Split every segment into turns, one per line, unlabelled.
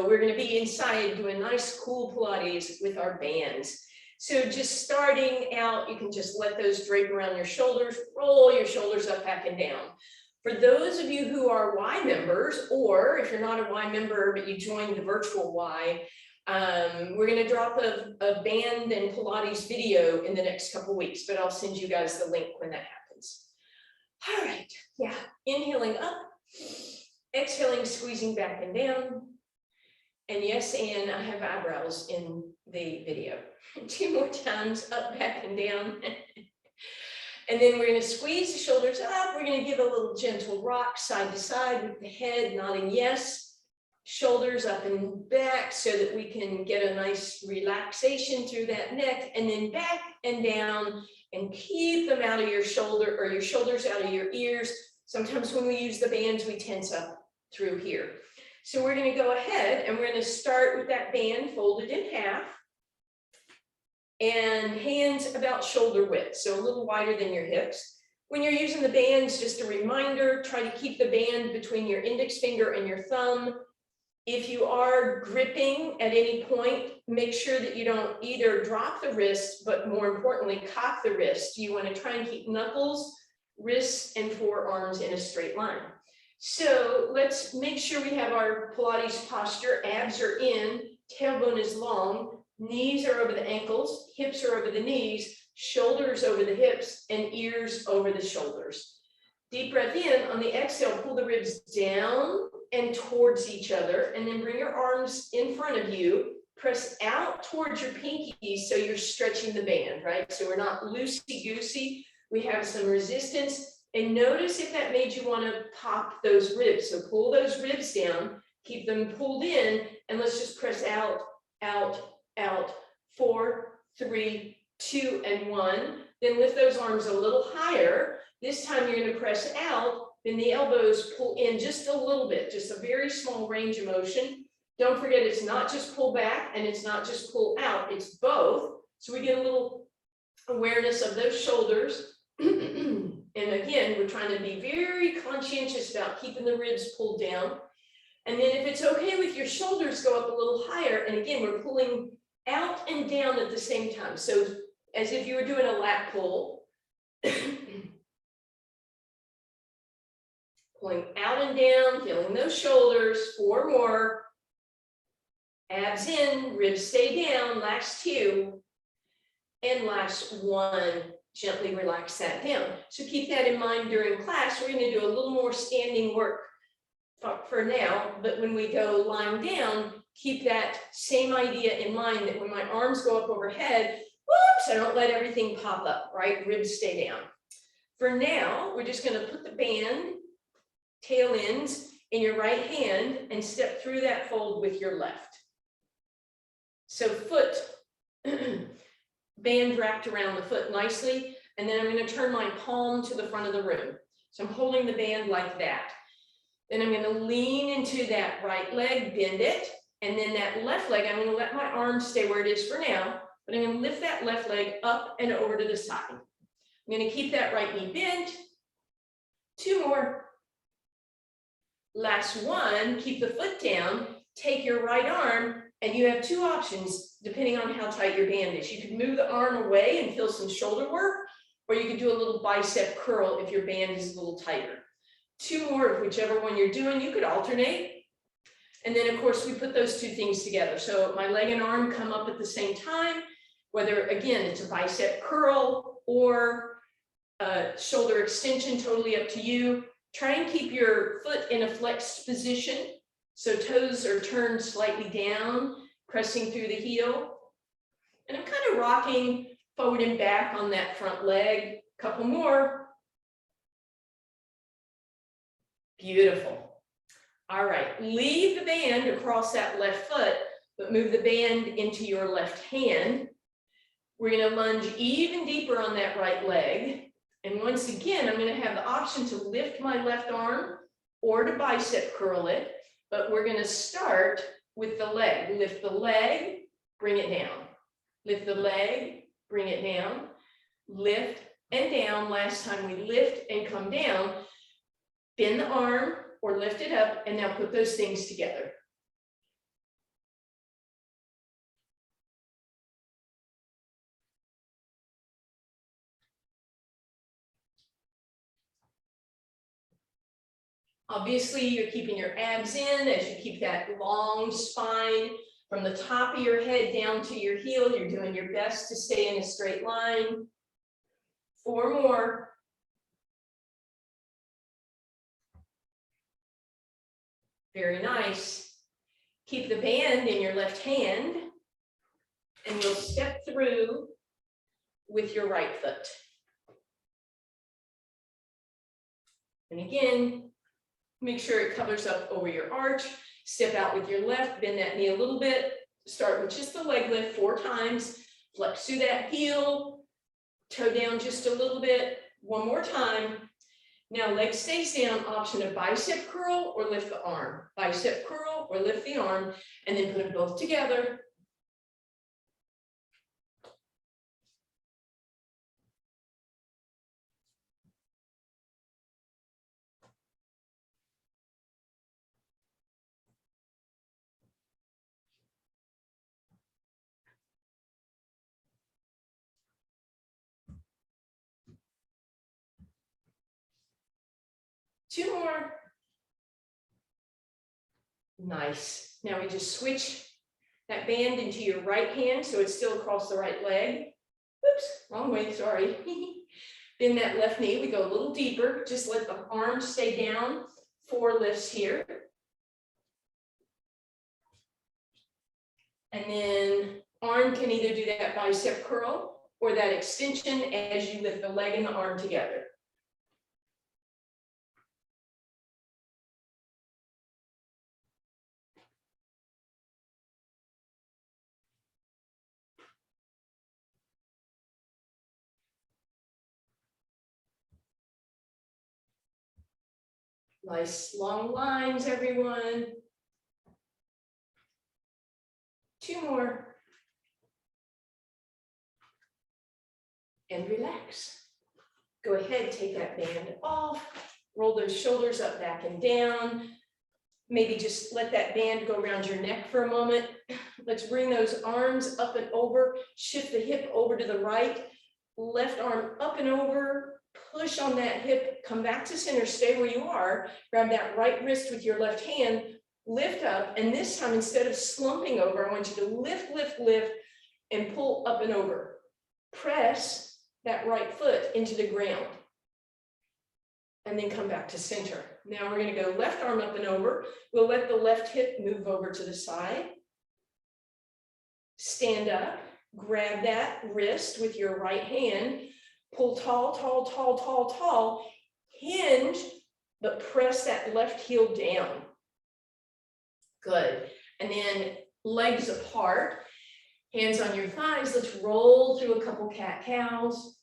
we're going to be inside doing nice, cool Pilates with our bands. So just starting out, you can just let those drape around your shoulders, roll your shoulders up, back and down. For those of you who are Y members, or if you're not a Y member, but you joined the virtual Y, we're going to drop a band and Pilates video in the next couple of weeks, but I'll send you guys the link when that happens. All right, yeah, inhaling up, exhaling, squeezing back and down. And yes, and I have eyebrows in the video. 2 more times, up, back, and down. And then we're going to squeeze the shoulders up. We're going to give a little gentle rock side to side with the head nodding yes. Shoulders up and back so that we can get a nice relaxation through that neck. And then back and down, and keep them out of your shoulder, or your shoulders out of your ears. Sometimes when we use the bands, we tense up through here. So we're going to go ahead and we're going to start with that band folded in half and hands about shoulder width, so a little wider than your hips. When you're using the bands, just a reminder, try to keep the band between your index finger and your thumb. If you are gripping at any point, make sure that you don't either drop the wrist, but more importantly, cock the wrist. You want to try and keep knuckles, wrists, and forearms in a straight line. So let's make sure we have our Pilates posture. Abs are in, tailbone is long, knees are over the ankles, hips are over the knees, shoulders over the hips, and ears over the shoulders. Deep breath in. On the exhale, pull the ribs down and towards each other, and then bring your arms in front of you. Press out towards your pinkies so you're stretching the band, right? So we're not loosey-goosey. We have some resistance. And notice if that made you want to pop those ribs. So pull those ribs down, keep them pulled in, and let's just press out, out, out. 4, 3, 2, and 1. Then lift those arms a little higher. This time you're going to press out, then the elbows pull in just a little bit, just a very small range of motion. Don't forget, it's not just pull back and it's not just pull out, it's both. So we get a little awareness of those shoulders. And again, we're trying to be very conscientious about keeping the ribs pulled down. And then if it's okay with your shoulders, go up a little higher. And again, we're pulling out and down at the same time. So as if you were doing a lat pull. Pulling out and down, feeling those shoulders. 4 more. Abs in, ribs stay down. Last 2. And last 1. Gently relax that down. So keep that in mind during class. We're going to do a little more standing work for now, but when we go lying down, keep that same idea in mind that when my arms go up overhead, whoops, I don't let everything pop up, right? Ribs stay down. For now, we're just going to put the band, tail ends in your right hand and step through that fold with your left. So foot, band wrapped around the foot nicely, and then I'm going to turn my palm to the front of the room. So I'm holding the band like that. Then I'm going to lean into that right leg, bend it, and then that left leg, I'm going to let my arm stay where it is for now, but I'm going to lift that left leg up and over to the side. I'm going to keep that right knee bent. 2 more. Last 1, keep the foot down, take your right arm, and you have 2 options depending on how tight your band is. You could move the arm away and feel some shoulder work, or you could do a little bicep curl if your band is a little tighter. 2 more, whichever one you're doing, you could alternate. And then of course we put those 2 things together. So my leg and arm come up at the same time, whether again, it's a bicep curl or a shoulder extension, totally up to you. Try and keep your foot in a flexed position. So toes are turned slightly down, pressing through the heel. And I'm kind of rocking forward and back on that front leg. Couple more. Beautiful. All right, leave the band across that left foot, but move the band into your left hand. We're going to lunge even deeper on that right leg. And once again, I'm going to have the option to lift my left arm or to bicep curl it, but we're going to start with the leg. Lift the leg, bring it down. Lift the leg, bring it down. Lift and down. Last time we lift and come down. Bend the arm or lift it up, and now put those things together. Obviously, you're keeping your abs in as you keep that long spine from the top of your head down to your heel. You're doing your best to stay in a straight line. 4 more. Very nice. Keep the band in your left hand, and you'll step through with your right foot. And again, make sure it covers up over your arch. Step out with your left, bend that knee a little bit. Start with just the leg lift 4 times. Flex through that heel, toe down just a little bit. 1 more time. Now leg stays down, option of bicep curl or lift the arm. Bicep curl or lift the arm, and then put them both together. Two more. Nice. Now we just switch that band into your right hand so it's still across the right leg. Oops, wrong way, sorry. Bend that left knee, we go a little deeper. Just let the arm stay down. 4 lifts here. And then arm can either do that bicep curl or that extension as you lift the leg and the arm together. Nice long lines, everyone. 2 more. And relax. Go ahead, take that band off. Roll those shoulders up, back, and down. Maybe just let that band go around your neck for a moment. Let's bring those arms up and over. Shift the hip over to the right. Left arm up and over. Push on that hip, come back to center, stay where you are, grab that right wrist with your left hand, lift up, and this time instead of slumping over, I want you to lift, lift, lift, and pull up and over. Press that right foot into the ground, and then come back to center. Now we're going to go left arm up and over. We'll let the left hip move over to the side. Stand up, grab that wrist with your right hand, pull tall, tall, tall, tall, tall, hinge, but press that left heel down. Good. And then legs apart, hands on your thighs. Let's roll through a couple cat-cows.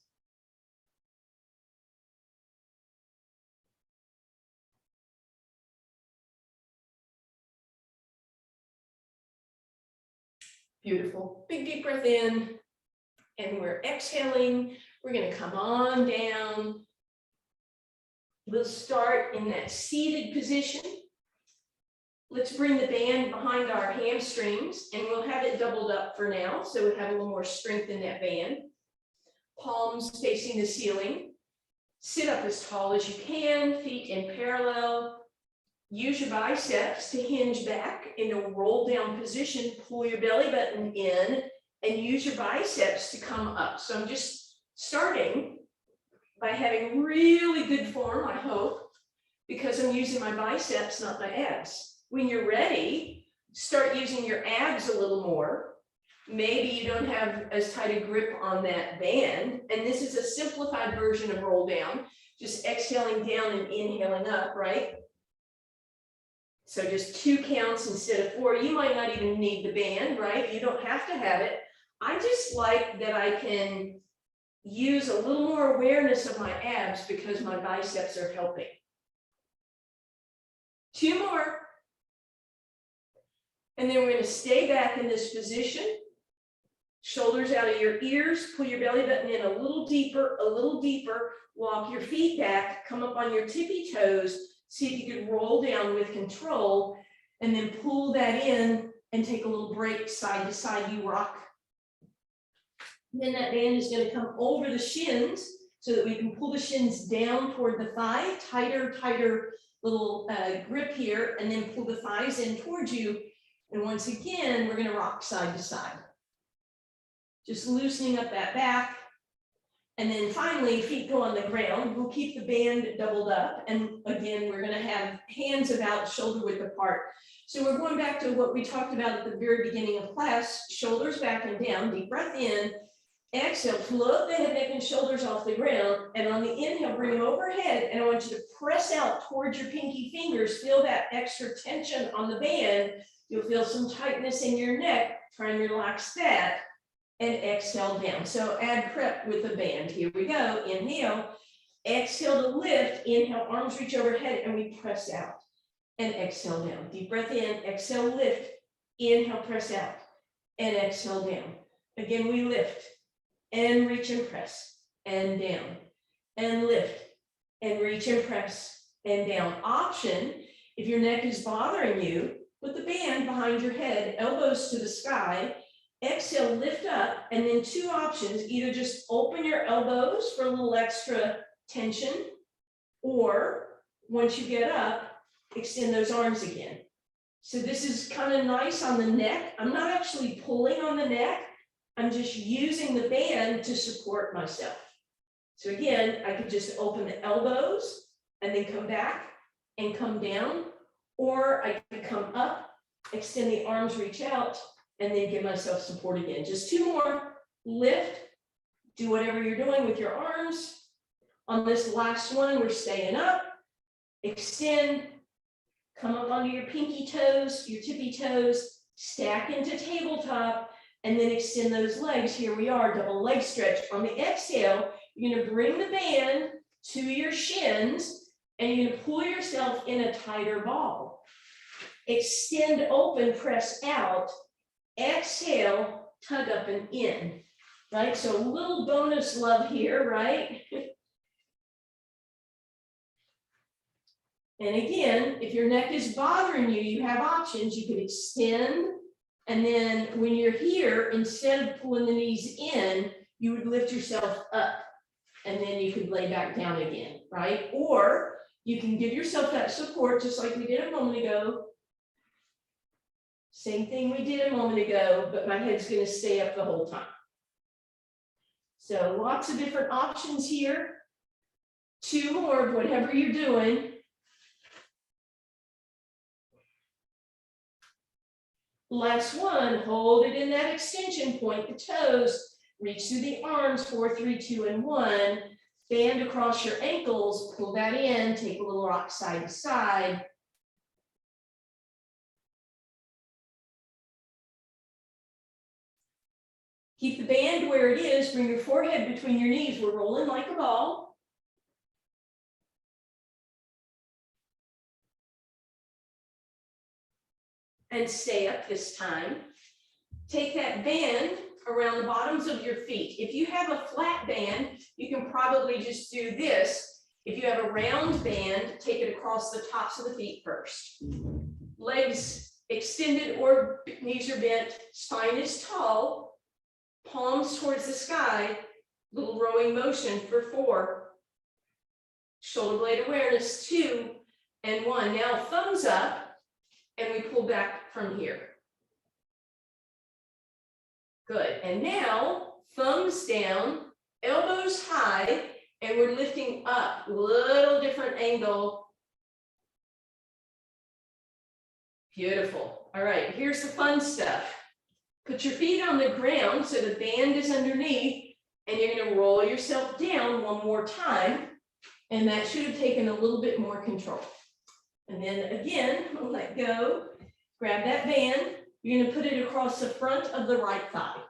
Beautiful. Big deep breath in. And we're exhaling. We're going to come on down. We'll start in that seated position. Let's bring the band behind our hamstrings, and we'll have it doubled up for now, so we have a little more strength in that band. Palms facing the ceiling. Sit up as tall as you can, feet in parallel. Use your biceps to hinge back in a roll down position. Pull your belly button in and use your biceps to come up. So I'm just starting by having really good form, I hope, because I'm using my biceps, not my abs. When you're ready, start using your abs a little more. Maybe you don't have as tight a grip on that band. And this is a simplified version of roll down, just exhaling down and inhaling up, right? So just 2 counts instead of 4. You might not even need the band, right? You don't have to have it. I just like that I can use a little more awareness of my abs because my biceps are helping. 2 more. And then we're going to stay back in this position. Shoulders out of your ears. Pull your belly button in a little deeper, a little deeper. Walk your feet back. Come up on your tippy toes. See if you can roll down with control. And then pull that in and take a little break side to side. You rock. Then that band is going to come over the shins so that we can pull the shins down toward the thigh. Tighter, tighter little grip here, and then pull the thighs in towards you. And once again, we're gonna rock side to side. Just loosening up that back. And then finally, feet go on the ground. We'll keep the band doubled up. And again, we're gonna have hands about shoulder width apart. So we're going back to what we talked about at the very beginning of class, shoulders back and down, deep breath in. Exhale, float the head, neck, and shoulders off the ground. And on the inhale, bring them overhead. And I want you to press out towards your pinky fingers. Feel that extra tension on the band. You'll feel some tightness in your neck. Try and relax that. And exhale down. So add prep with the band. Here we go. Inhale. Exhale to lift. Inhale, arms reach overhead, and we press out. And exhale down. Deep breath in. Exhale, lift. Inhale, press out. And exhale down. Again, we lift. And reach and press, and down, and lift, and reach and press, and down. Option, if your neck is bothering you, put the band behind your head, elbows to the sky, exhale, lift up, and then two options, either just open your elbows for a little extra tension, or once you get up, extend those arms again. So this is kind of nice on the neck. I'm not actually pulling on the neck. I'm just using the band to support myself. So again, I could just open the elbows and then come back and come down, or I could come up, extend the arms, reach out, and then give myself support again. Just two more. Lift, do whatever you're doing with your arms. On this last one, we're staying up, extend, come up onto your pinky toes, your tippy toes, stack into tabletop, and then extend those legs. Here we are, double leg stretch. On the exhale, you're gonna bring the band to your shins, and you're gonna pull yourself in a tighter ball. Extend open, press out. Exhale, tug up and in, right? So a little bonus love here, right? And again, if your neck is bothering you, you have options. You could extend. And then when you're here, instead of pulling the knees in, you would lift yourself up, and then you could lay back down again, right? Or you can give yourself that support, just like we did a moment ago. Same thing we did a moment ago, but my head's gonna stay up the whole time. So lots of different options here. Two more of whatever you're doing. Last one, hold it in that extension point, the toes, reach through the arms, 4, 3, 2, and 1, band across your ankles, pull that in, take a little rock side to side. Keep the band where it is, bring your forehead between your knees, we're rolling like a ball. And stay up this time. Take that band around the bottoms of your feet. If you have a flat band, you can probably just do this. If you have a round band, take it across the tops of the feet first. Legs extended or knees are bent, spine is tall, palms towards the sky, little rowing motion for 4. Shoulder blade awareness, 2 and 1. Now thumbs up. And we pull back from here. Good, and now thumbs down, elbows high, and we're lifting up, little different angle. Beautiful, all right, here's the fun stuff. Put your feet on the ground so the band is underneath, and you're gonna roll yourself down one more time, and that should have taken a little bit more control. And then again, let go, grab that band. You're gonna put it across the front of the right thigh.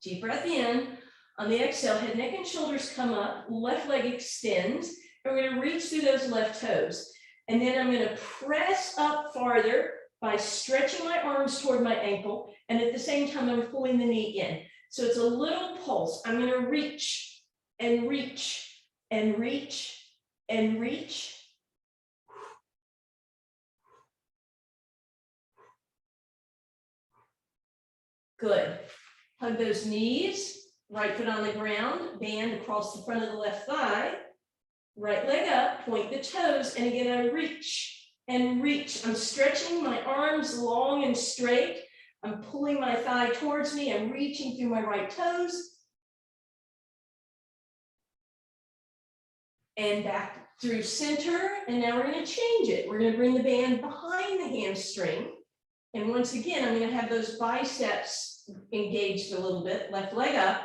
Deep breath in. On the exhale, head, neck, and shoulders come up, left leg extends. And we're gonna reach through those left toes. And then I'm gonna press up farther by stretching my arms toward my ankle. And at the same time, I'm pulling the knee in. So it's a little pulse. I'm gonna reach and reach and reach and reach. Good. Hug those knees, right foot on the ground, band across the front of the left thigh. Right leg up, point the toes, and again, I reach and reach. I'm stretching my arms long and straight. I'm pulling my thigh towards me. I'm reaching through my right toes. And back through center. And now we're going to change it. We're going to bring the band behind the hamstring. And once again, I'm going to have those biceps engaged a little bit. Left leg up.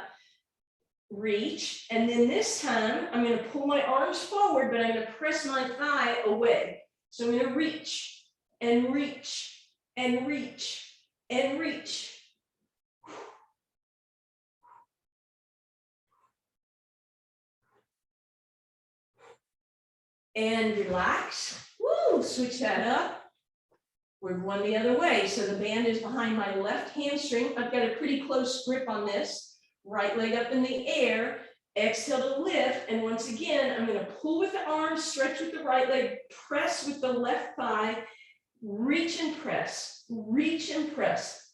Reach, and then this time I'm going to pull my arms forward, but I'm going to press my thigh away. So I'm going to reach and reach and reach and reach. And relax. Woo, switch that up. We're going the other way. So the band is behind my left hamstring. I've got a pretty close grip on this. Right leg up in the air, exhale to lift, and once again, I'm going to pull with the arms, stretch with the right leg, press with the left thigh, reach and press, reach and press.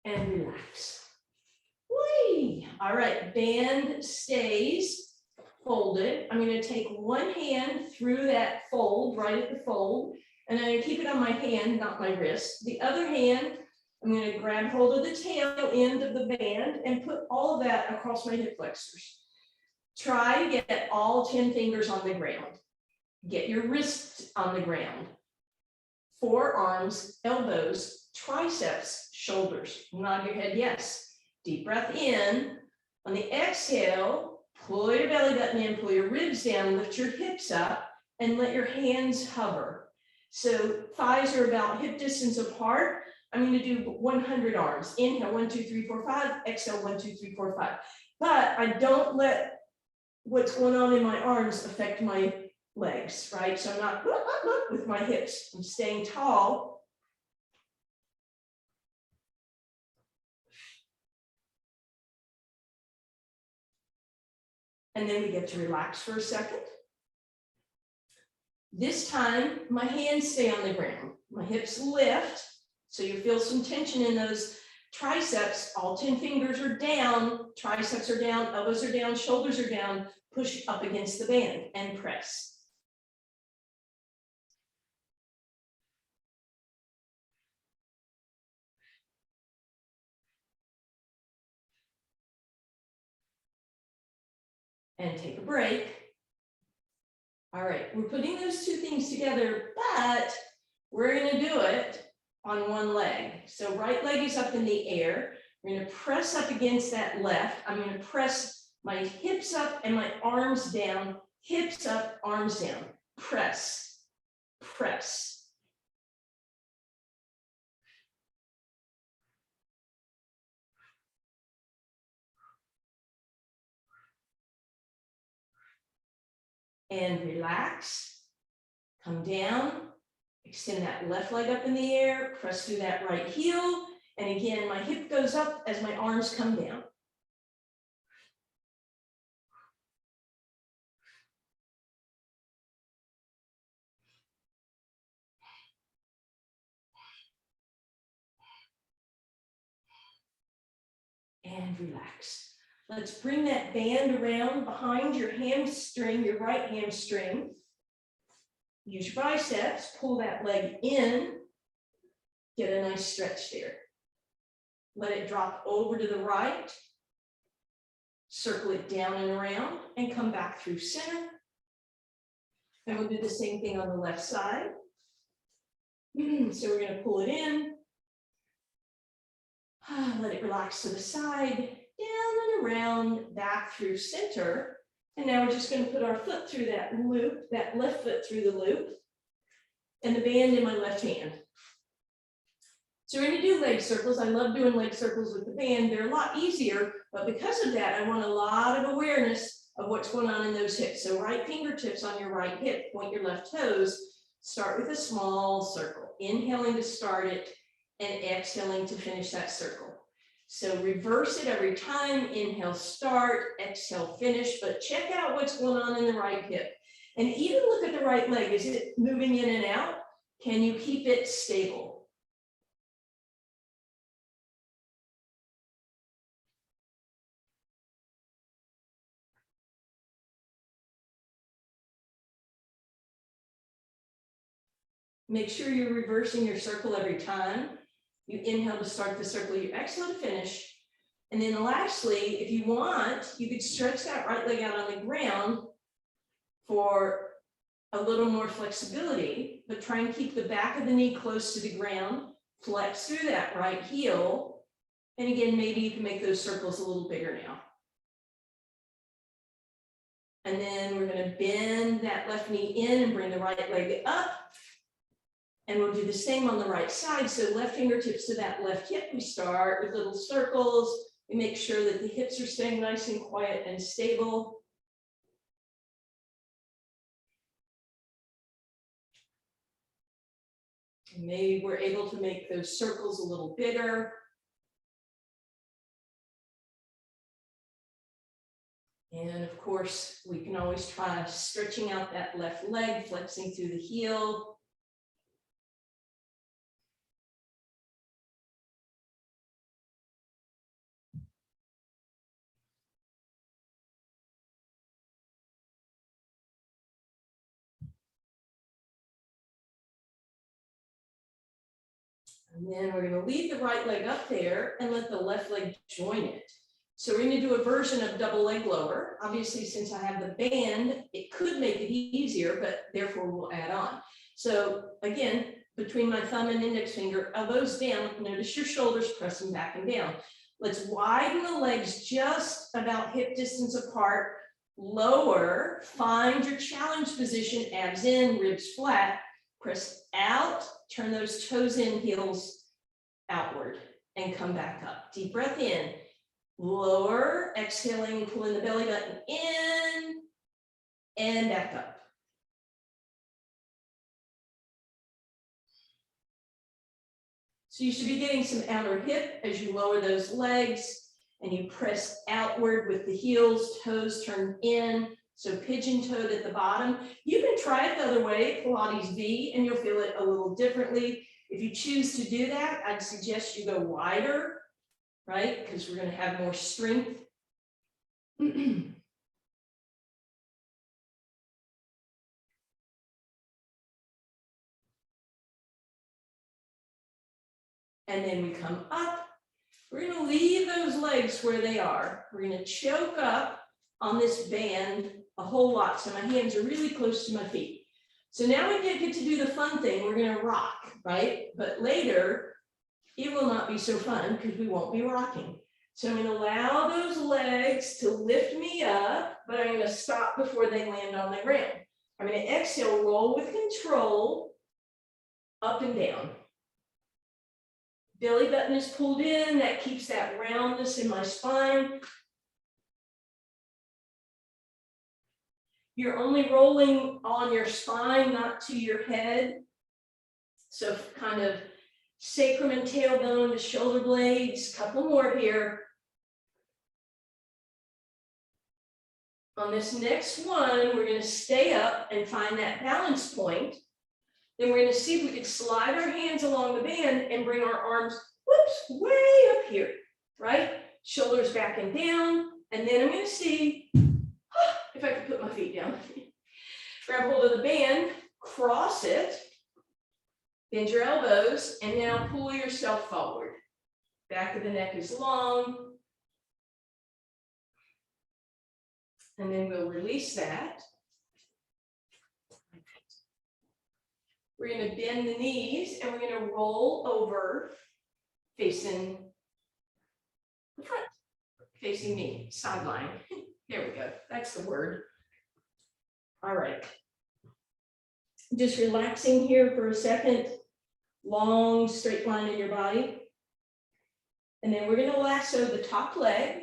And relax. Whee! All right, band stays folded. I'm going to take one hand through that fold, right at the fold, and I'm going to keep it on my hand, not my wrist. The other hand, I'm going to grab hold of the tail end of the band and put all of that across my hip flexors. Try to get all 10 fingers on the ground. Get your wrists on the ground. Forearms, elbows, triceps, shoulders. Nod your head yes. Deep breath in. On the exhale, pull your belly button in, pull your ribs down, lift your hips up, and let your hands hover. So thighs are about hip distance apart. I'm going to do 100 arms. Inhale, 1, 2, 3, 4, 5. Exhale, 1, 2, 3, 4, 5. But I don't let what's going on in my arms affect my legs, right? So I'm not with my hips. I'm staying tall. And then we get to relax for a second. This time, my hands stay on the ground. My hips lift, so you feel some tension in those triceps. All 10 fingers are down, triceps are down, elbows are down, shoulders are down. Push up against the band and press. And take a break. All right, we're putting those two things together, but we're going to do it on one leg. So right leg is up in the air. We're going to press up against that left. I'm going to press my hips up and my arms down, hips up, arms down. Press, press. And relax. Come down. Extend that left leg up in the air. Press through that right heel. And again, my hip goes up as my arms come down. And relax. Let's bring that band around behind your hamstring, your right hamstring. Use your biceps, pull that leg in, get a nice stretch there. Let it drop over to the right, circle it down and around, and come back through center. And we'll do the same thing on the left side. So we're going to pull it in, let it relax to the side, down and around, back through center. And now we're just going to put our foot through that loop, that left foot through the loop, and the band in my left hand. So we're going to do leg circles. I love doing leg circles with the band. They're a lot easier, but because of that, I want a lot of awareness of what's going on in those hips. So right fingertips on your right hip, point your left toes, start with a small circle, inhaling to start it and exhaling to finish that circle. So reverse it every time. Inhale, start, exhale, finish, but check out what's going on in the right hip. And even look at the right leg. Is it moving in and out? Can you keep it stable? Make sure you're reversing your circle every time. You inhale to start the circle, you exhale to finish. And then lastly, if you want, you could stretch that right leg out on the ground for a little more flexibility, but try and keep the back of the knee close to the ground, flex through that right heel. And again, maybe you can make those circles a little bigger now. And then we're going to bend that left knee in and bring the right leg up. And we'll do the same on the right side. So left fingertips to that left hip. We start with little circles. We make sure that the hips are staying nice and quiet and stable. And maybe we're able to make those circles a little bigger. And of course, we can always try stretching out that left leg, flexing through the heel. And then we're going to leave the right leg up there and let the left leg join it. So we're going to do a version of double leg lower. Obviously, since I have the band, it could make it easier, but therefore we'll add on. So again, between my thumb and index finger, elbows down, notice your shoulders pressing back and down. Let's widen the legs just about hip distance apart. Lower, find your challenge position, abs in, ribs flat, press out, turn those toes in, heels outward, and come back up. Deep breath in, lower, exhaling, pulling the belly button in, and back up. So you should be getting some outer hip as you lower those legs, and you press outward with the heels, toes turn in, so pigeon-toed at the bottom. You can try it the other way, Pilates V, and you'll feel it a little differently. If you choose to do that, I'd suggest you go wider, right? Because we're going to have more strength. And then we come up. We're going to leave those legs where they are. We're going to choke up on this band a whole lot. So my hands are really close to my feet. So now we get to do the fun thing. We're going to rock, right? But later, it will not be so fun because we won't be rocking. So I'm going to allow those legs to lift me up, but I'm going to stop before they land on the ground. I'm going to exhale, roll with control, up and down. Belly button is pulled in, that keeps that roundness in my spine. You're only rolling on your spine, not to your head. So kind of sacrum and tailbone to shoulder blades, couple more here. On this next one, we're going to stay up and find that balance point. Then we're going to see if we can slide our hands along the band and bring our arms, whoops, way up here, right? Shoulders back and down. And then I'm going to see if I can put my feet down. Grab hold of the band, cross it, bend your elbows, and now pull yourself forward. Back of the neck is long. And then we'll release that. We're going to bend the knees and we're going to roll over facing the front, facing me, sideline. There we go. That's the word. All right. Just relaxing here for a second. Long straight line in your body. And then we're going to lasso the top leg.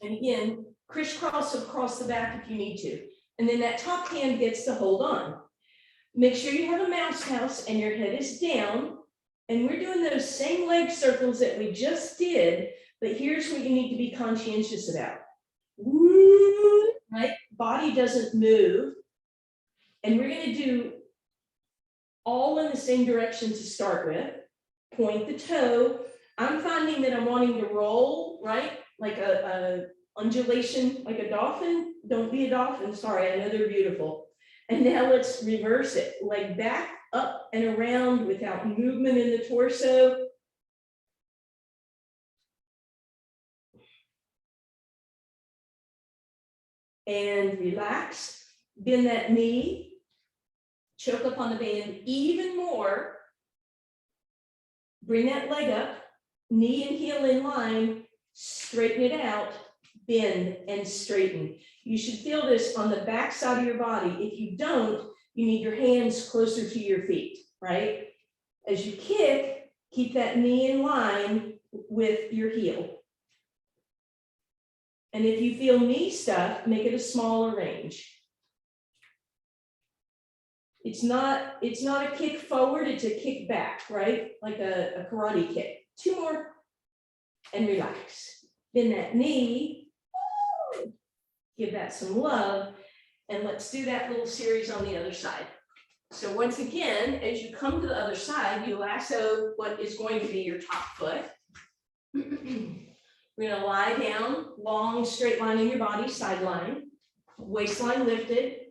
And again, crisscross across the back if you need to. And then that top hand gets to hold on. Make sure you have a mouse house and your head is down. And we're doing those same leg circles that we just did, but here's what you need to be conscientious about. Woo, right? body doesn't move. And we're gonna do all in the same direction to start with. Point the toe. I'm finding that I'm wanting to roll, right? Like a undulation, like a dolphin. Don't be a dolphin, sorry, I know they're beautiful. And now let's reverse it, leg back, up and around without movement in the torso. And relax, bend that knee, choke up on the band even more. Bring that leg up, knee and heel in line, straighten it out, bend and straighten. You should feel this on the back side of your body. If you don't, you need your hands closer to your feet, right? As you kick, keep that knee in line with your heel. And if you feel knee stuff, make it a smaller range. It's not a kick forward, it's a kick back, right? Like a karate kick. 2 more and relax. Bend that knee, give that some love, and let's do that little series on the other side. So once again, as you come to the other side, you lasso what is going to be your top foot. We're gonna lie down, long straight line in your body, side line, waistline lifted.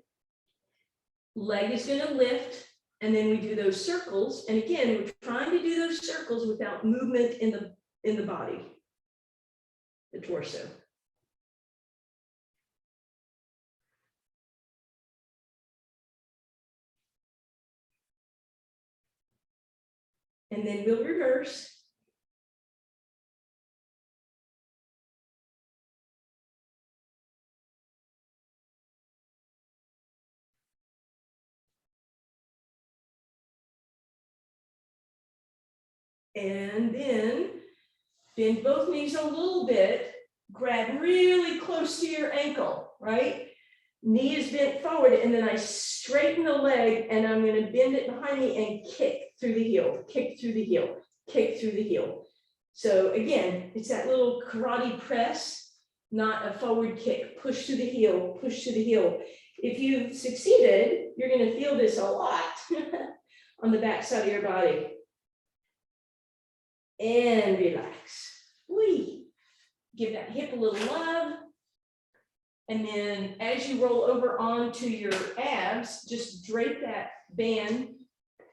Leg is gonna lift, and then we do those circles. And again, we're trying to do those circles without movement in the body, the torso. And then we'll reverse. And then bend both knees a little bit, grab really close to your ankle, right? Knee is bent forward, and then I straighten the leg, and I'm gonna bend it behind me and kick through the heel, kick through the heel, kick through the heel. So again, it's that little karate press, not a forward kick, push to the heel, push to the heel. If you've succeeded, you're gonna feel this a lot on the back side of your body. And relax. Whee. Give that hip a little love. And then as you roll over onto your abs, just drape that band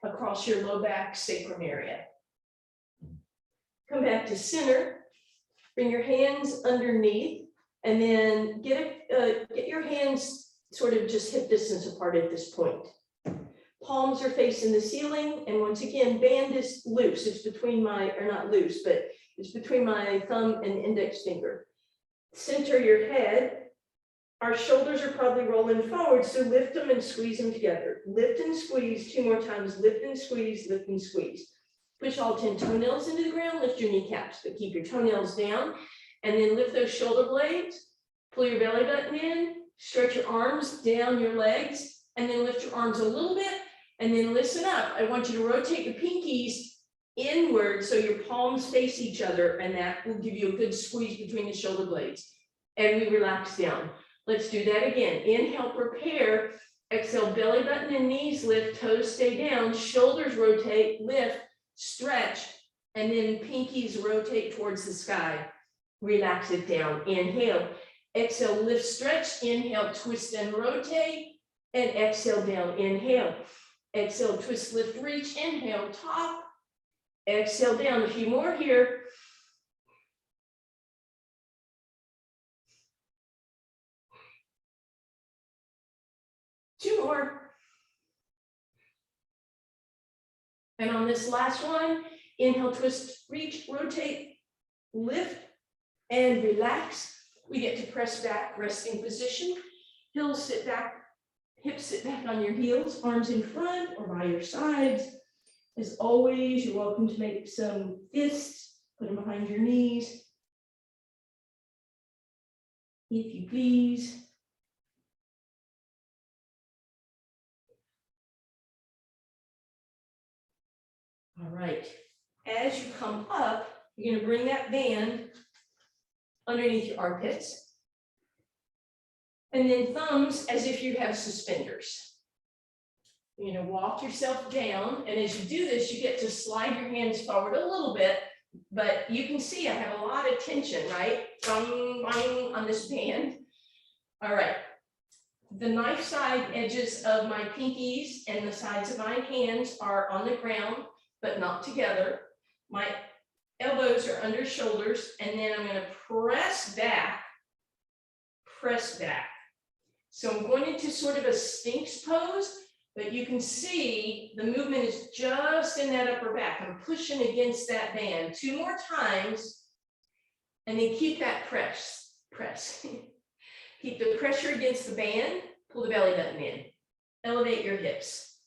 across your low back sacrum area. Come back to center. Bring your hands underneath, and then get your hands sort of just hip distance apart at this point. Palms are facing the ceiling, and once again, band is loose. It's between my, or not loose, but it's between my thumb and index finger. Center your head. Our shoulders are probably rolling forward, so lift them and squeeze them together. Lift and squeeze 2 more times. Lift and squeeze, lift and squeeze. Push all 10 toenails into the ground, lift your kneecaps, but keep your toenails down. And then lift those shoulder blades, pull your belly button in, stretch your arms down your legs, and then lift your arms a little bit. And then listen up. I want you to rotate your pinkies inward so your palms face each other, and that will give you a good squeeze between the shoulder blades. And we relax down. Let's do that again. Inhale, prepare. Exhale, belly button and knees lift, toes stay down, shoulders rotate, lift, stretch, and then pinkies rotate towards the sky. Relax it down. Inhale, exhale, lift, stretch, inhale, twist and rotate, and exhale down. Inhale. Exhale, twist, lift, reach, inhale, top, exhale down. A few more here. Two more. And on this last one, inhale, twist, reach, rotate, lift, and relax. We get to press back, resting position. Heels sit back. Hips sit back on your heels, arms in front or by your sides. As always, you're welcome to make some fists, put them behind your knees, if you please. All right, as you come up, you're gonna bring that band underneath your armpits. And then thumbs as if you have suspenders. You're going to walk yourself down, and as you do this, you get to slide your hands forward a little bit, but you can see I have a lot of tension, right? Boing, boing on this band. All right. The knife side edges of my pinkies and the sides of my hands are on the ground, but not together. My elbows are under shoulders, and then I'm going to press back. So I'm going into sort of a Sphinx pose, but you can see the movement is just in that upper back. I'm pushing against that band 2 more times, and then keep that press. Keep the pressure against the band, pull the belly button in, elevate your hips.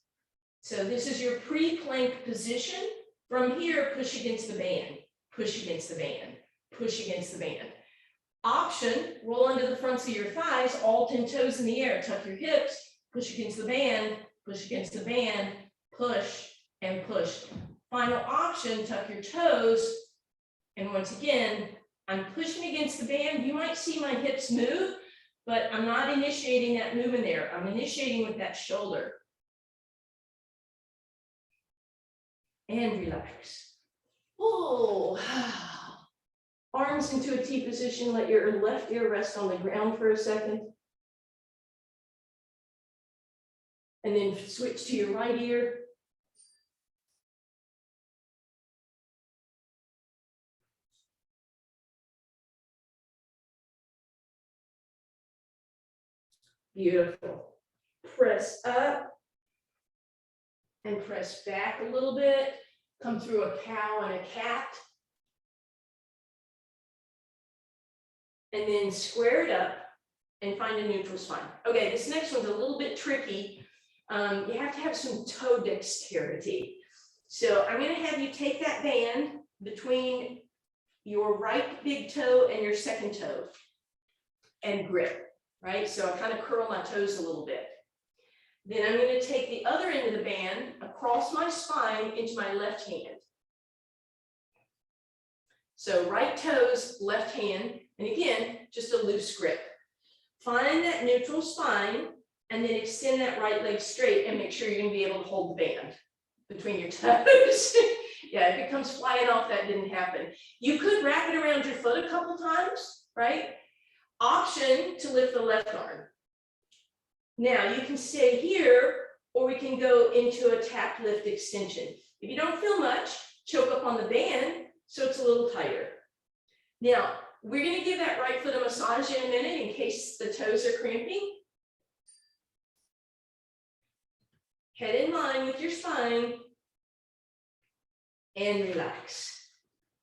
So this is your pre-plank position. From here, push against the band, push against the band, push against the band. Option, roll under the fronts of your thighs, all 10 toes in the air, tuck your hips, push against the band, push against the band, push and push. Final option, tuck your toes. And once again, I'm pushing against the band. You might see my hips move, but I'm not initiating that movement there. I'm initiating with that shoulder. And relax. Oh, arms into a T position. Let your left ear rest on the ground for a second. And then switch to your right ear. Beautiful. Press up and press back a little bit. Come through a cow and a cat. And then square it up and find a neutral spine. Okay, this next one's a little bit tricky. You have to have some toe dexterity. So I'm going to have you take that band between your right big toe and your second toe and grip, right? So I kind of curl my toes a little bit. Then I'm going to take the other end of the band across my spine into my left hand. So right toes, left hand, and again, just a loose grip. Find that neutral spine and then extend that right leg straight and make sure you're going to be able to hold the band between your toes. Yeah, if it comes flying off, that didn't happen. You could wrap it around your foot a couple times, right? Option to lift the left arm. Now you can stay here, or we can go into a tap lift extension. If you don't feel much, choke up on the band so it's a little tighter. Now, we're going to give that right foot a massage in a minute in case the toes are cramping. Head in line with your spine and relax.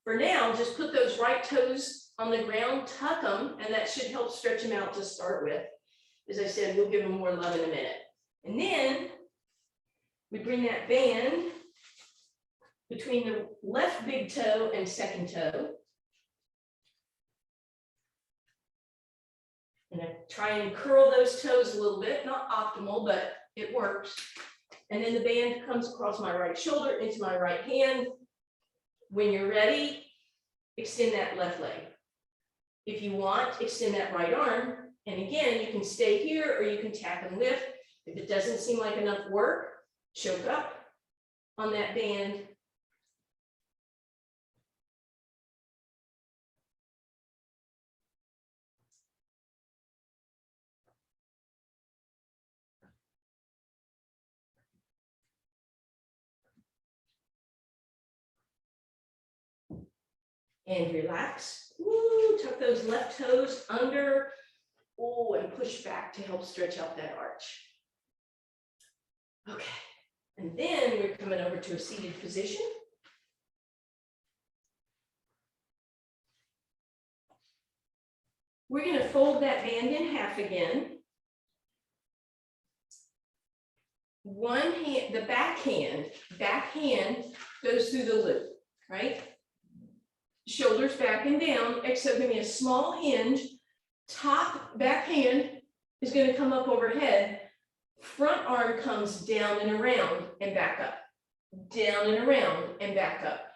For now, just put those right toes on the ground, tuck them, and that should help stretch them out to start with. As I said, we'll give them more love in a minute. And then we bring that band between the left big toe and second toe. And I try and curl those toes a little bit, not optimal, but it works. And then the band comes across my right shoulder into my right hand. When you're ready, extend that left leg. If you want, extend that right arm. And again, you can stay here or you can tap and lift. If it doesn't seem like enough work, choke up on that band. And relax. Ooh, tuck those left toes under. Oh, and push back to help stretch out that arch. Okay, and then we're coming over to a seated position. We're going to fold that band in half again. One hand, the back hand goes through the loop, right? Shoulders back and down, except give me a small hinge. Top back hand is going to come up overhead. Front arm comes down and around and back up. Down and around and back up.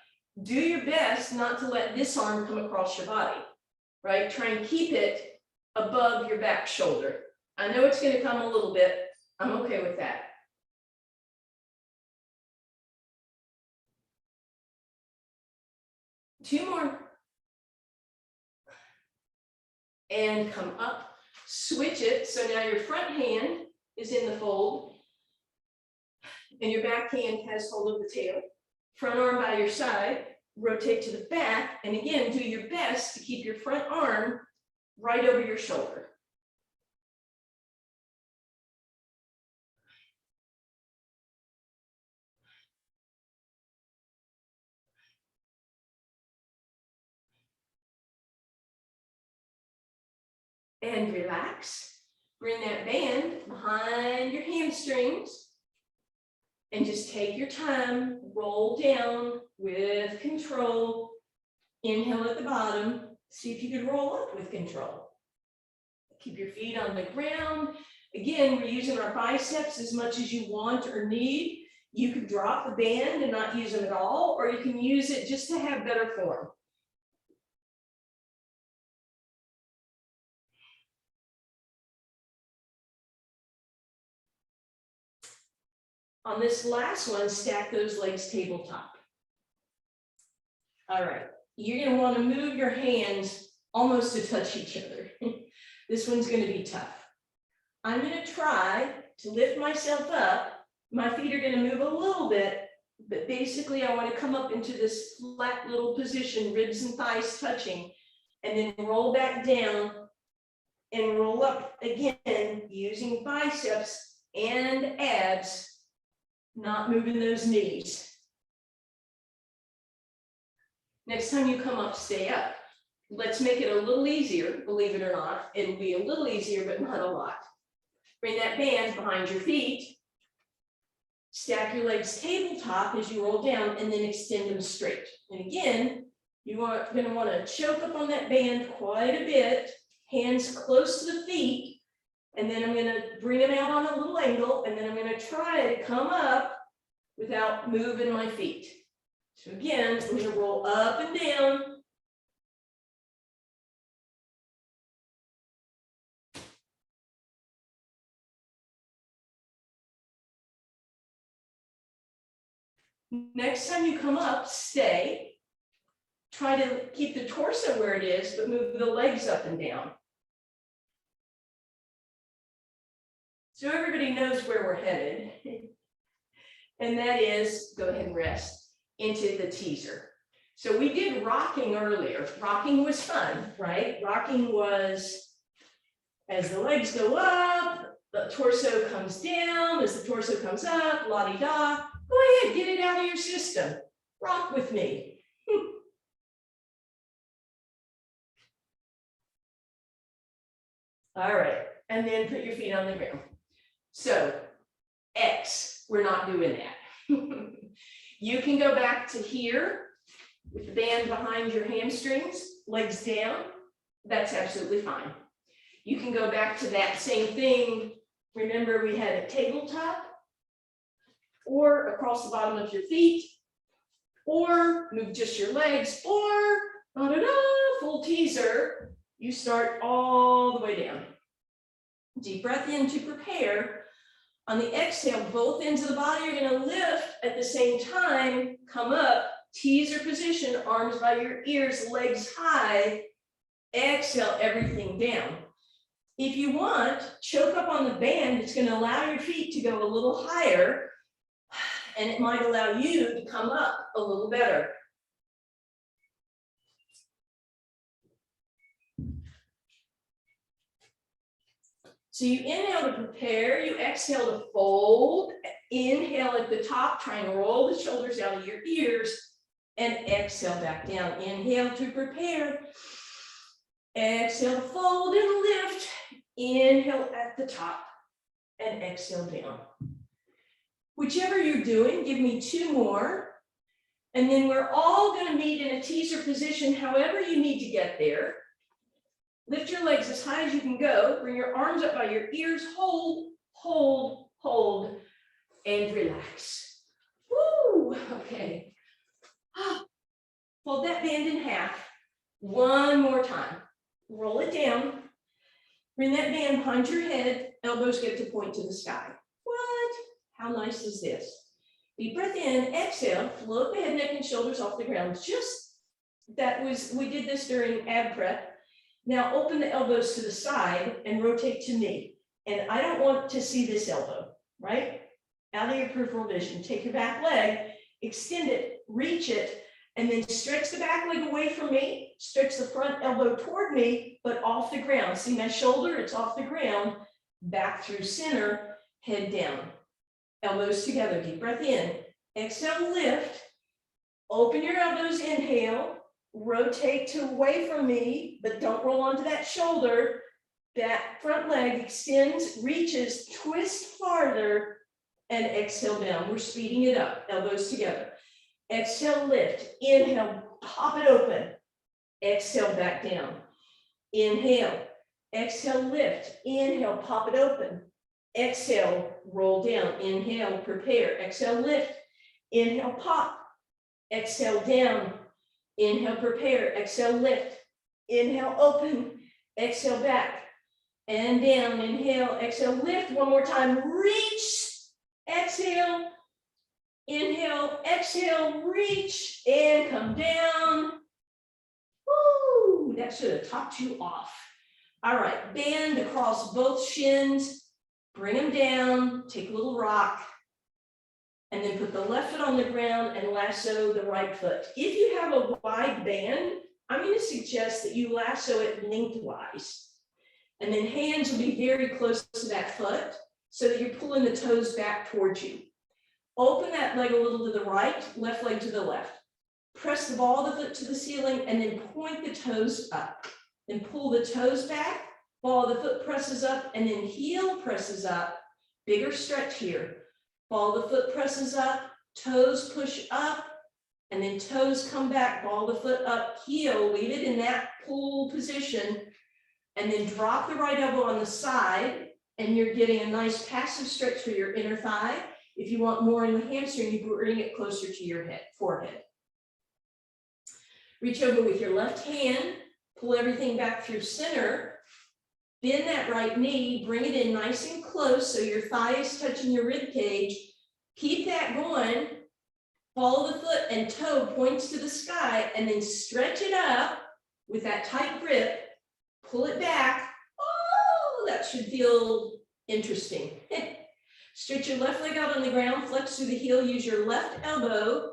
Do your best not to let this arm come across your body, right? Try and keep it above your back shoulder. I know it's gonna come a little bit. I'm okay with that. Two more. And come up, switch it. So now your front hand is in the fold and your back hand has hold of the tail. Front arm by your side, rotate to the back, and again, do your best to keep your front arm right over your shoulder. And relax. Bring that band behind your hamstrings and just take your time, roll down with control. Inhale at the bottom. See if you can roll up with control. Keep your feet on the ground. Again, we're using our biceps as much as you want or need. You could drop the band and not use them at all, or you can use it just to have better form. On this last one, stack those legs tabletop. All right, you're gonna wanna move your hands almost to touch each other. This one's gonna be tough. I'm gonna try to lift myself up. My feet are gonna move a little bit, but basically I wanna come up into this flat little position, ribs and thighs touching, and then roll back down and roll up again using biceps and abs. Not moving those knees. Next time you come up, stay up. Let's make it a little easier, believe it or not. It'll be a little easier, but not a lot. Bring that band behind your feet. Stack your legs tabletop as you roll down and then extend them straight. And again, you are going to want to choke up on that band quite a bit, hands close to the feet. And then I'm going to bring them out on a little angle, and then I'm going to try to come up without moving my feet. So again, I'm going to roll up and down. Next time you come up, stay. Try to keep the torso where it is, but move the legs up and down. So everybody knows where we're headed. And that is, go ahead and rest, into the teaser. So we did rocking earlier. Rocking was fun, right? Rocking was as the legs go up, the torso comes down, as the torso comes up, la-di-da. Go ahead, get it out of your system. Rock with me. All right, and then put your feet on the ground. So, X, we're not doing that. You can go back to here with the band behind your hamstrings, legs down. That's absolutely fine. You can go back to that same thing. Remember, we had a tabletop, or across the bottom of your feet, or move just your legs, or full teaser. You start all the way down. Deep breath in to prepare. On the exhale, both ends of the body are going to lift at the same time, come up, teaser position, arms by your ears, legs high. Exhale everything down. If you want, choke up on the band. It's going to allow your feet to go a little higher, and it might allow you to come up a little better. So you inhale to prepare, you exhale to fold, inhale at the top, try and roll the shoulders out of your ears, and exhale back down. Inhale to prepare, exhale to fold and lift, inhale at the top, and exhale down. Whichever you're doing, give me two more, and then we're all going to meet in a teaser position, however you need to get there. Lift your legs as high as you can go. Bring your arms up by your ears. Hold, hold, hold, and relax. Woo! Okay. Fold that band in half. One more time. Roll it down. Bring that band behind your head, elbows get to point to the sky. What? How nice is this? Deep breath in, exhale, float the head, neck, and shoulders off the ground. We did this during ab prep. Now open the elbows to the side and rotate to knee. And I don't want to see this elbow, right? Out of your peripheral vision. Take your back leg, extend it, reach it, and then stretch the back leg away from me, stretch the front elbow toward me, but off the ground. See my shoulder? It's off the ground. Back through center, head down. Elbows together, deep breath in. Exhale, lift. Open your elbows, inhale. Rotate to away from me, but don't roll onto that shoulder. That front leg extends, reaches, twist farther, and exhale down. We're speeding it up, elbows together. Exhale, lift. Inhale, pop it open. Exhale, back down. Inhale. Exhale, lift. Inhale, pop it open. Exhale, roll down. Inhale, prepare. Exhale, lift. Inhale, pop. Exhale, down. Inhale, prepare. Exhale, lift. Inhale, open. Exhale, back. And down. Inhale, exhale, lift. One more time. Reach. Exhale. Inhale, exhale, reach, and come down. Woo, that should have topped you off. All right, band across both shins, bring them down, take a little rock, and then put the left foot on the ground and lasso the right foot. If you have a wide band, I'm going to suggest that you lasso it lengthwise. And then hands will be very close to that foot so that you're pulling the toes back towards you. Open that leg a little to the right, left leg to the left. Press the ball of the foot to the ceiling and then point the toes up. Then pull the toes back, ball of the foot presses up, and then heel presses up. Bigger stretch here. Ball of the foot presses up, toes push up, and then toes come back, ball of the foot up, heel, leave it in that pull position, and then drop the right elbow on the side, and you're getting a nice passive stretch for your inner thigh. If you want more in the hamstring, you bring it closer to your head, forehead. Reach over with your left hand, pull everything back through center, bend that right knee, bring it in nice and close so your thigh is touching your rib cage. Keep that going, follow the foot and toe points to the sky, and then stretch it up with that tight grip, pull it back. Oh, that should feel interesting. Stretch your left leg out on the ground, flex through the heel, use your left elbow,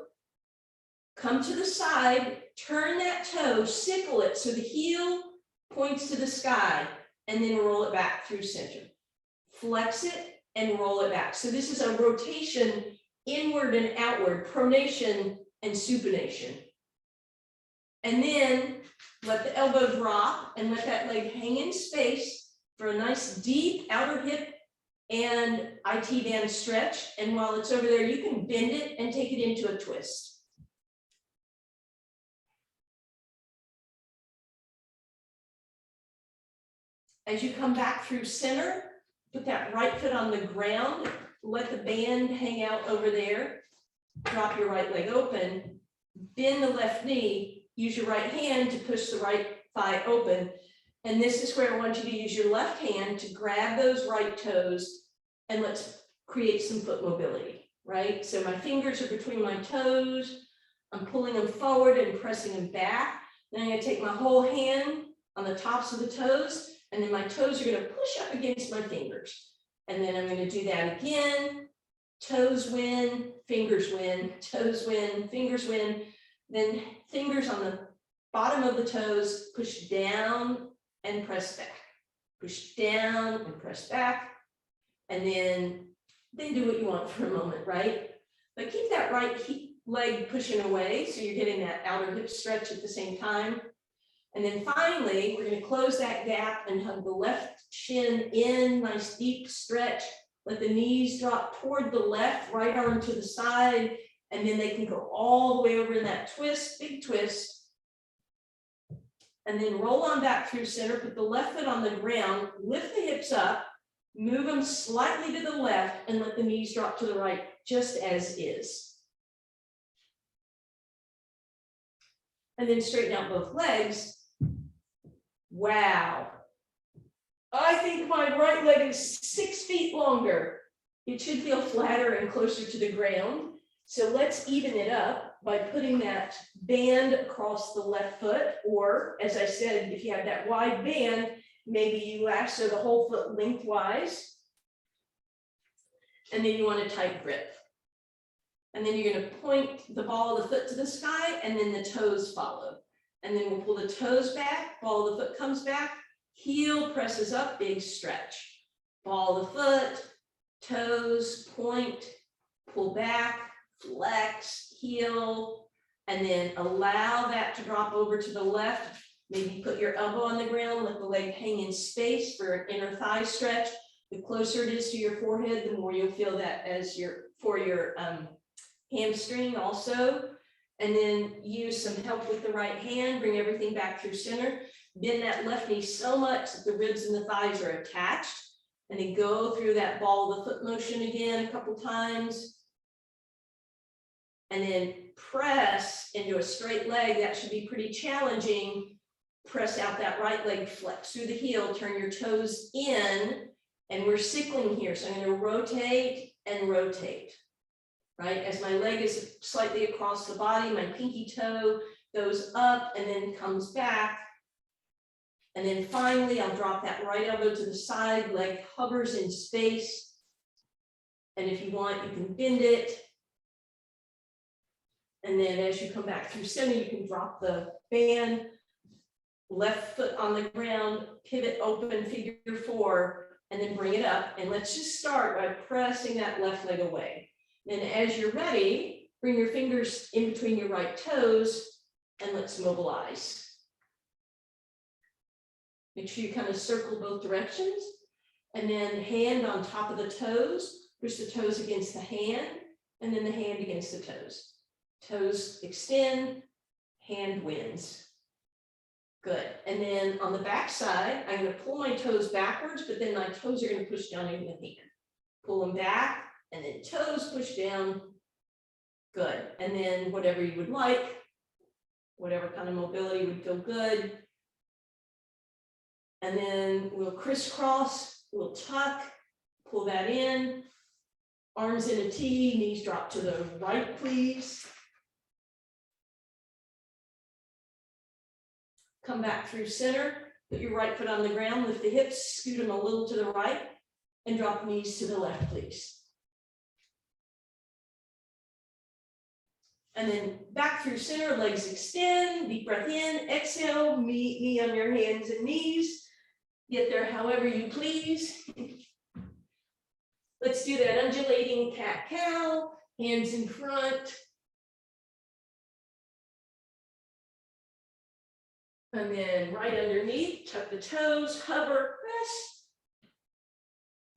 come to the side, turn that toe, sickle it so the heel points to the sky, and then roll it back through center. Flex it and roll it back. So this is a rotation inward and outward, pronation and supination. And then let the elbow drop and let that leg hang in space for a nice deep outer hip and IT band stretch. And while it's over there, you can bend it and take it into a twist. As you come back through center, put that right foot on the ground, let the band hang out over there, drop your right leg open, bend the left knee, use your right hand to push the right thigh open. And this is where I want you to use your left hand to grab those right toes, and let's create some foot mobility, right? So my fingers are between my toes. I'm pulling them forward and pressing them back. Then I'm going to take my whole hand on the tops of the toes, and then my toes are going to push up against my fingers. And then I'm going to do that again. Toes win, fingers win, toes win, fingers win. Then fingers on the bottom of the toes, push down and press back. Push down and press back. And then do what you want for a moment, right? But keep that right leg pushing away so you're getting that outer hip stretch at the same time. And then finally, we're going to close that gap and hug the left shin in, nice deep stretch. Let the knees drop toward the left, right arm to the side, and then they can go all the way over in that twist, big twist. And then roll on back through center, put the left foot on the ground, lift the hips up, move them slightly to the left, and let the knees drop to the right, just as is. And then straighten out both legs. Wow. I think my right leg is 6 feet longer. It should feel flatter and closer to the ground. So let's even it up by putting that band across the left foot, or as I said, if you have that wide band, maybe you lasso the whole foot lengthwise. And then you want a tight grip. And then you're going to point the ball of the foot to the sky, and then the toes follow. And then we'll pull the toes back, ball of the foot comes back, heel presses up, big stretch. Ball of the foot, toes, point, pull back, flex, heel, and then allow that to drop over to the left. Maybe put your elbow on the ground, let the leg hang in space for an inner thigh stretch. The closer it is to your forehead, the more you'll feel that as for your hamstring also. And then use some help with the right hand, bring everything back through center. Bend that left knee so much that the ribs and the thighs are attached. And then go through that ball of the foot motion again a couple times. And then press into a straight leg. That should be pretty challenging. Press out that right leg, flex through the heel, turn your toes in. And we're cycling here. So I'm going to rotate and rotate. Right, as my leg is slightly across the body, my pinky toe goes up and then comes back. And then finally, I'll drop that right elbow to the side, leg hovers in space. And if you want, you can bend it. And then as you come back through center, you can drop the band, left foot on the ground, pivot open, figure 4, and then bring it up. And let's just start by pressing that left leg away. Then as you're ready, bring your fingers in between your right toes and let's mobilize. Make sure you kind of circle both directions and then hand on top of the toes, push the toes against the hand and then the hand against the toes. Toes extend, hand wins. Good. And then on the back side, I'm going to pull my toes backwards, but then my toes are going to push down into the hand. Pull them back. And then toes push down, good. And then whatever you would like, whatever kind of mobility would feel good. And then we'll crisscross, we'll tuck, pull that in, arms in a T, knees drop to the right, please. Come back through center, put your right foot on the ground, lift the hips, scoot them a little to the right, and drop knees to the left, please. And then back through center, legs extend, deep breath in, exhale, knee on your hands and knees. Get there however you please. Let's do that undulating cat-cow, hands in front. And then right underneath, tuck the toes, hover, rest.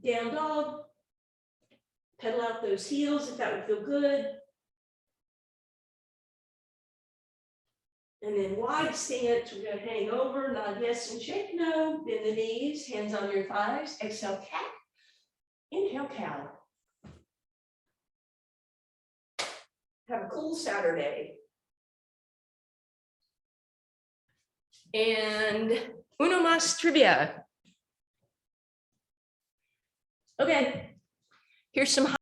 Down dog. Pedal out those heels if that would feel good. And then wide stance, we're going to hang over, nod yes and shake no, bend the knees, hands on your thighs, exhale cat, inhale cow. Have a cool Saturday. And uno más trivia. Okay, here's some